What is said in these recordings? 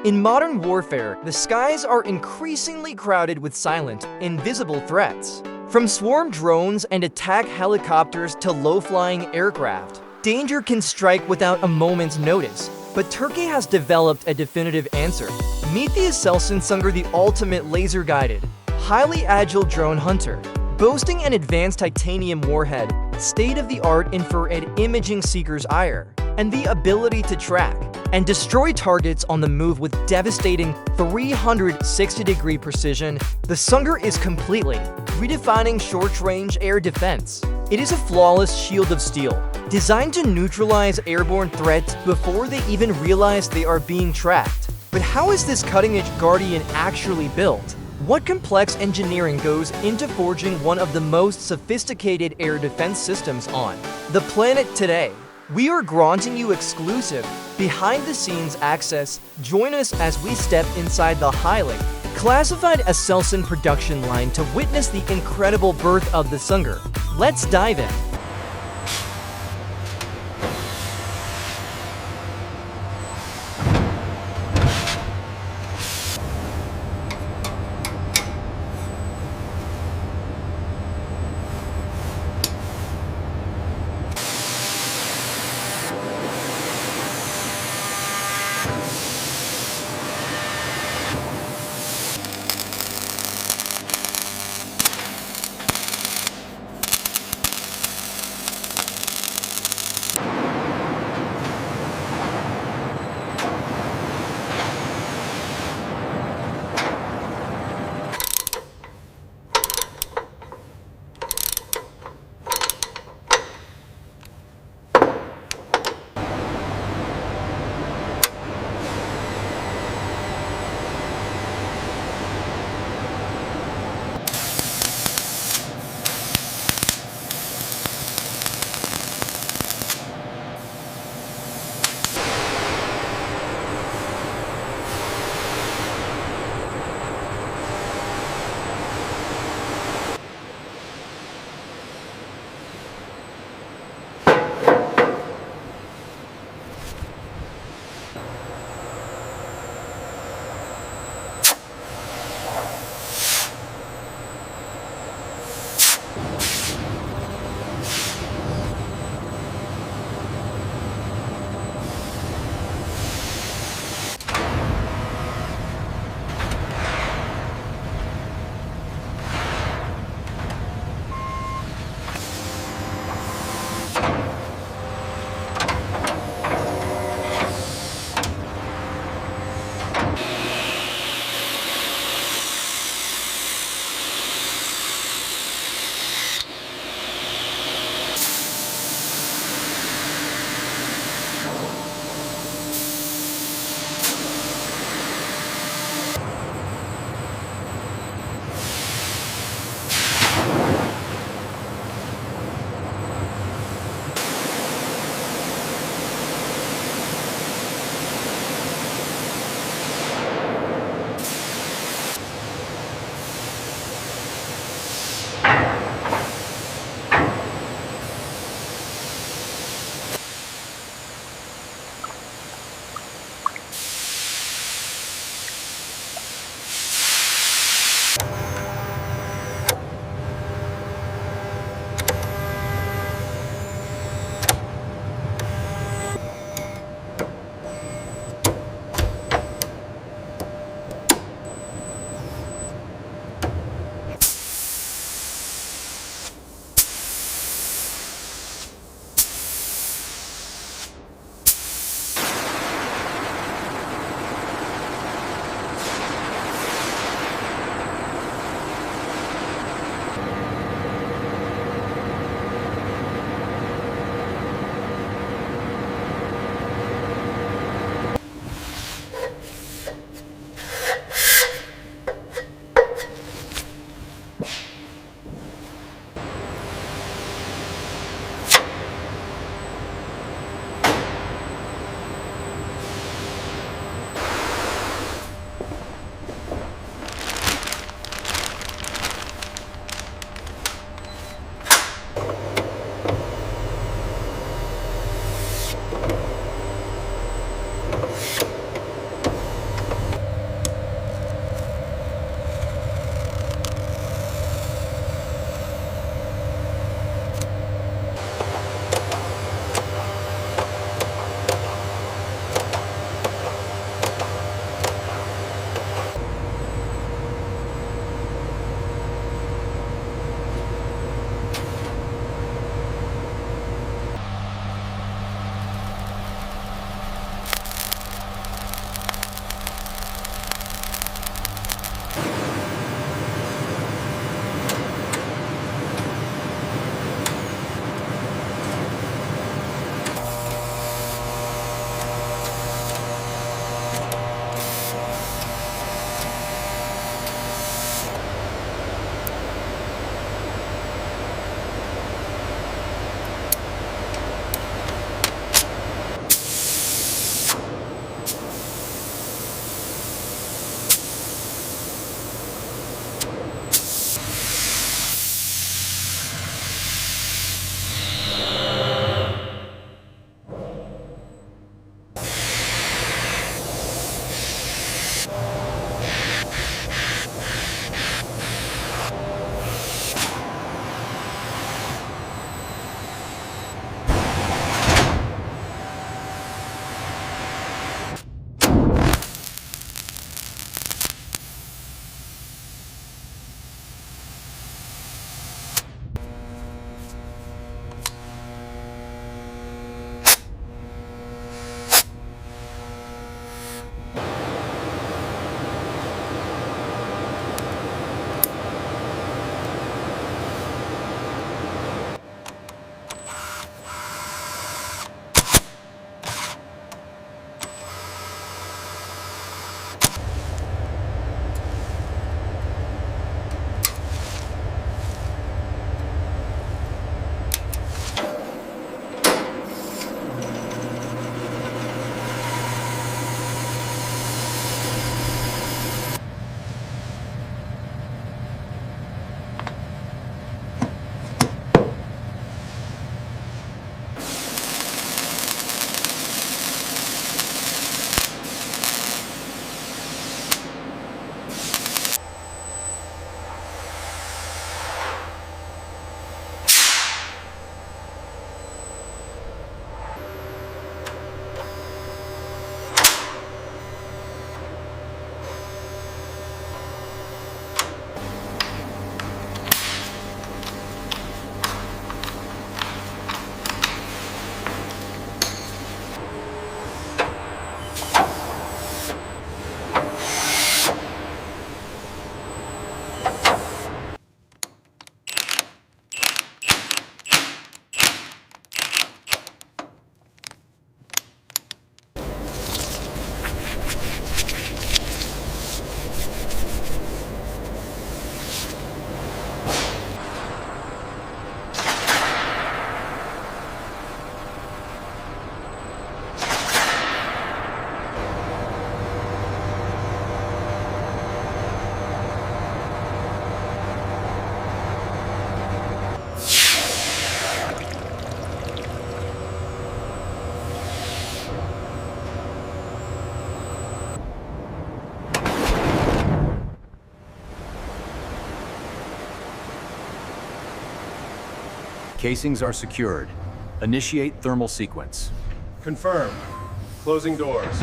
In modern warfare, the skies are increasingly crowded with silent, invisible threats. From swarm drones and attack helicopters to low-flying aircraft, danger can strike without a moment's notice. But Turkey has developed a definitive answer. Meet the Aselsan SUNGUR, the ultimate laser-guided, highly agile drone hunter. Boasting an advanced titanium warhead, state-of-the-art infrared imaging seeker's ire, and the ability to track and destroy targets on the move with devastating 360-degree precision, the SUNGUR is completely redefining short-range air defense. It is a flawless shield of steel, designed to neutralize airborne threats before they even realize they are being tracked. But how is this cutting-edge Guardian actually built? What complex engineering goes into forging one of the most sophisticated air defense systems on the planet today? We are granting you exclusive, behind-the-scenes access. Join us as we step inside the highly classified Aselsan production line to witness the incredible birth of the SUNGUR. Let's dive in. Casings are secured. Initiate thermal sequence. Confirmed. Closing doors.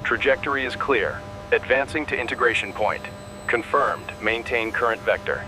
Trajectory is clear. Advancing to integration point. Confirmed. Maintain current vector.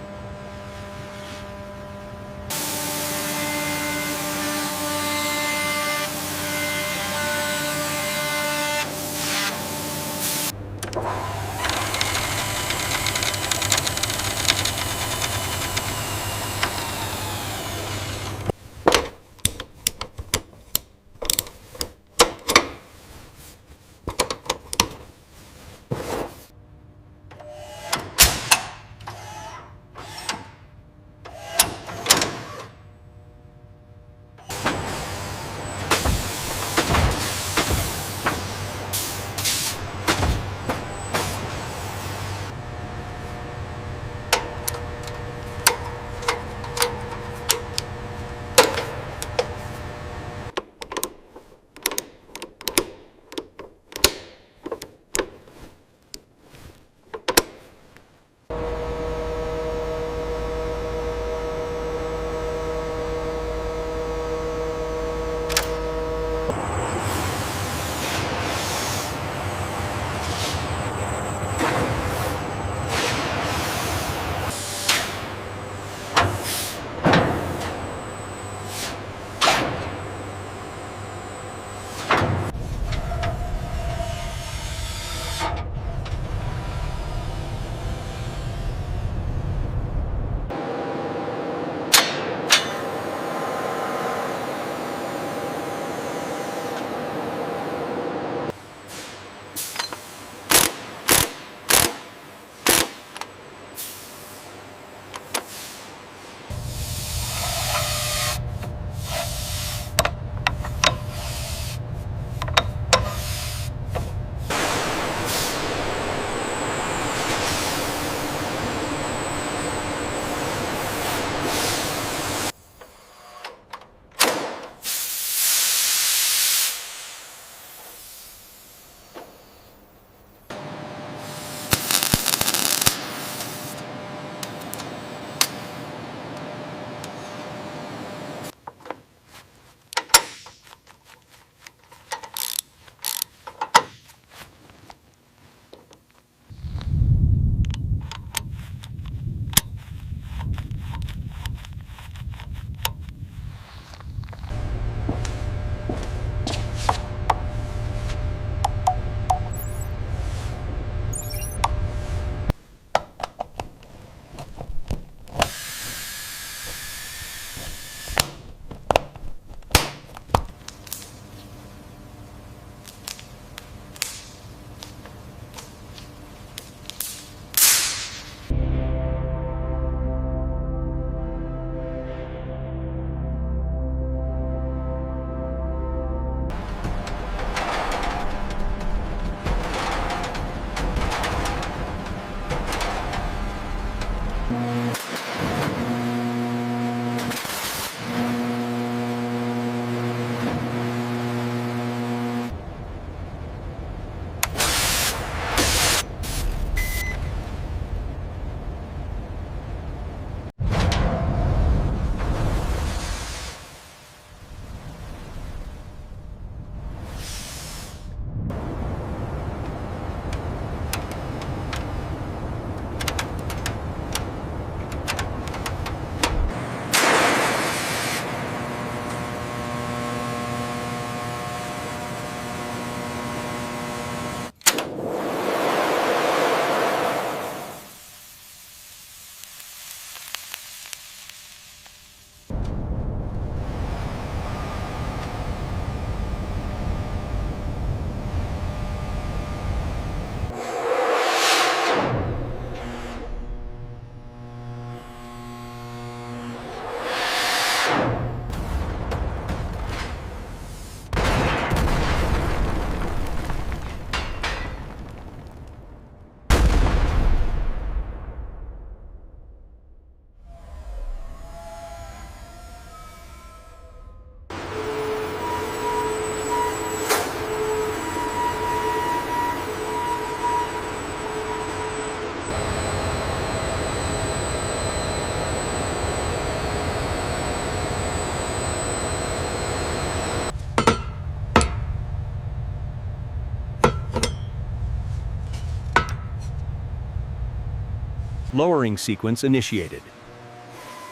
Lowering sequence initiated.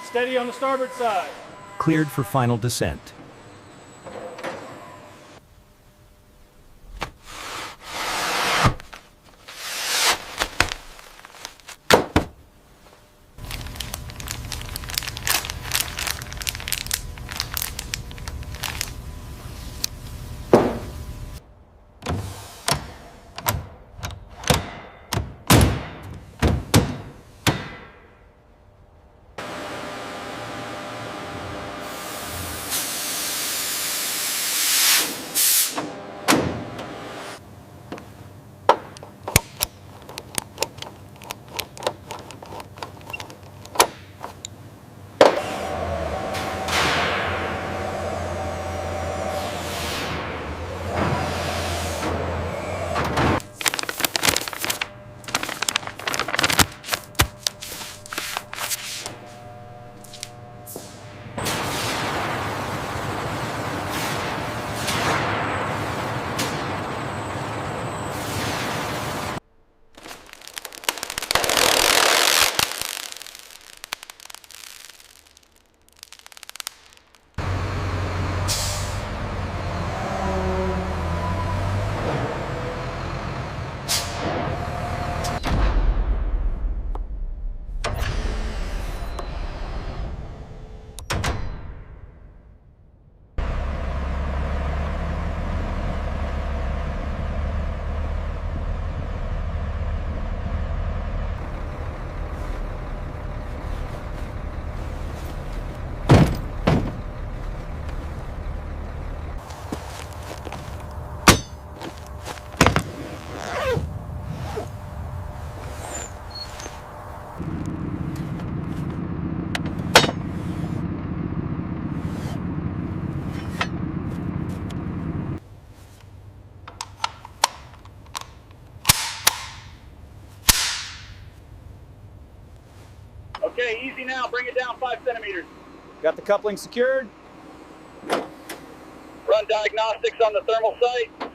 Steady on the starboard side. Cleared for final descent. Okay, easy now. Bring it down 5 centimeters. Got the coupling secured? Run diagnostics on the thermal site.